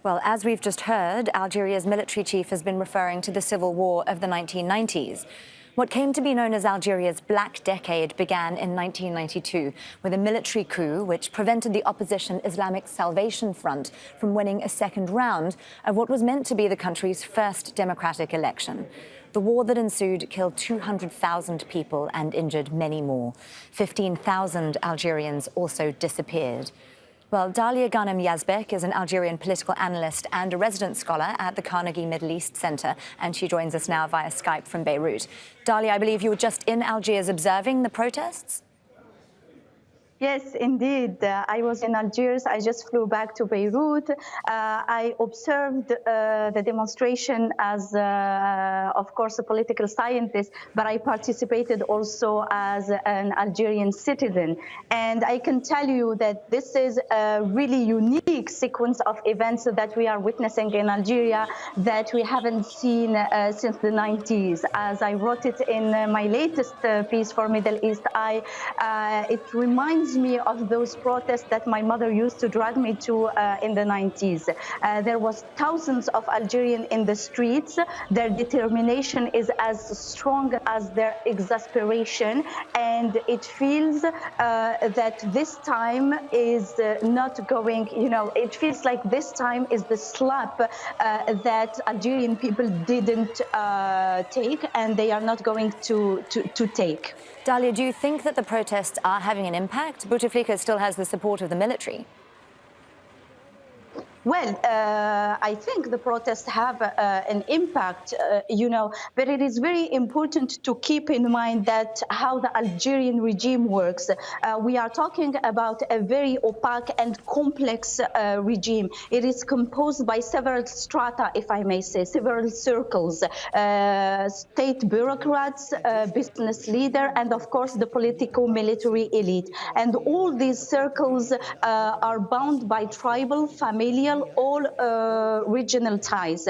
Well, as we've just heard, Algeria's military chief has been referring to the civil war of the 1990s. What came to be known as Algeria's Black Decade began in 1992 with a military coup which prevented the opposition Islamic Salvation Front from winning a second round of what was meant to be the country's first democratic election. The war that ensued killed 200,000 people and injured many more. 15,000 Algerians also disappeared. Well, Dalia Ghanem Yazbeck is an Algerian political analyst and a resident scholar at the Carnegie Middle East Center, and she joins us now via Skype from Beirut. Dalia, I believe you were just in Algiers observing the protests? Yes, indeed. I was in Algiers. I just flew back to Beirut. I observed the demonstration as, of course, a political scientist, but I participated also as an Algerian citizen. And I can tell you that this is a really unique sequence of events that we are witnessing in Algeria that we haven't seen since the 90s. As I wrote it in my latest piece for Middle East Eye, it reminds me of those protests that my mother used to drag me to in the 90s. There was thousands of Algerians in the streets. Their determination is as strong as their exasperation, and it feels that this time is not going, it feels like this time is the slap that Algerian people didn't take, and they are not going to take. Dalia, do you think that the protests are having an impact? Bouteflika still has the support of the military. Well, I think the protests have an impact, but it is very important to keep in mind that how the Algerian regime works. We are talking about a very opaque and complex regime. It is composed by several strata, if I may say, several circles, state bureaucrats, business leader, and of course the politico-military elite. And all these circles are bound by tribal, familial, all regional ties.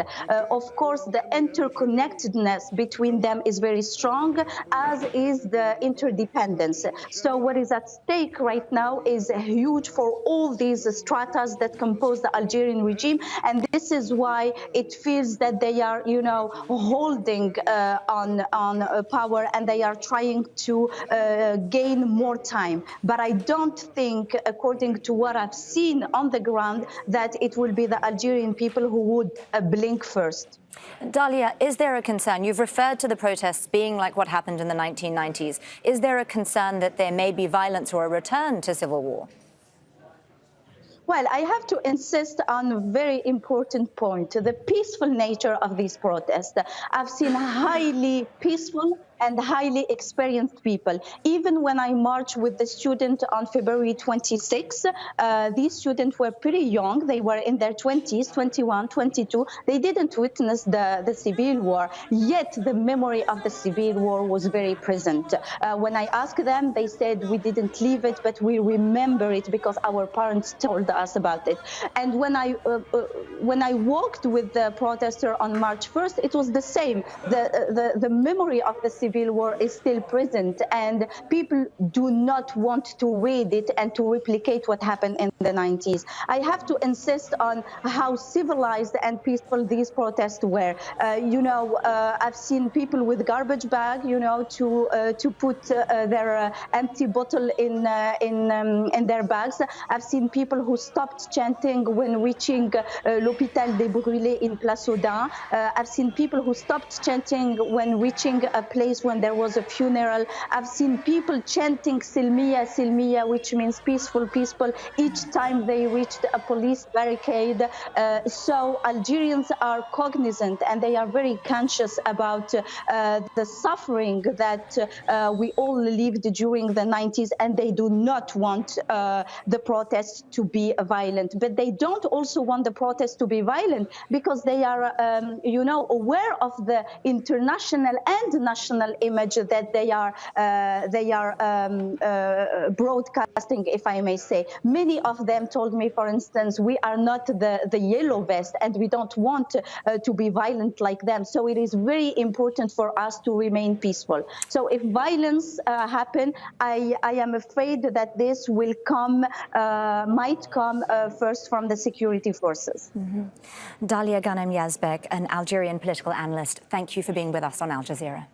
Of course, the interconnectedness between them is very strong, as is the interdependence. So what is at stake right now is huge for all these stratas that compose the Algerian regime, and this is why it feels that they are, holding on power, and they are trying to gain more time. But I don't think, according to what I've seen on the ground, that it will be the Algerian people who would blink first. Dalia, is there a concern? You've referred to the protests being like what happened in the 1990s. Is there a concern that there may be violence or a return to civil war? Well, I have to insist on a very important point, the peaceful nature of these protests. I've seen highly peaceful and highly experienced people. Even when I marched with the student on February 26, these students were pretty young. They were in their 20s, 21, 22. They didn't witness the civil war, yet the memory of the civil war was very present. When I asked them, they said, we didn't leave it, but we remember it because our parents told us about it. And when I walked with the protester on March 1st, it was the same. The memory of the civil war is still present, and people do not want to read it and to replicate what happened in the 90s. I have to insist on how civilized and peaceful these protests were. I've seen people with garbage bag, to put their empty bottle in their bags. I've seen people who stopped chanting when reaching l'Hôpital des Brûlés in Place Audin. I've seen people who stopped chanting when reaching a place when there was a funeral. I've seen people chanting Silmiya, Silmiya, which means peaceful, peaceful, each time they reached a police barricade. So Algerians are cognizant, and they are very conscious about the suffering that we all lived during the 90s, and they do not want the protests to be violent. But they don't also want the protests to be violent because they are, aware of the international and national political image that they are broadcasting, if I may say. Many of them told me, for instance, we are not the yellow vest and we don't want to be violent like them. So it is very important for us to remain peaceful. So if violence happen, I am afraid that this will might come first from the security forces. Dalia Ghanem Yazbeck, an Algerian political analyst, thank you for being with us on Al Jazeera.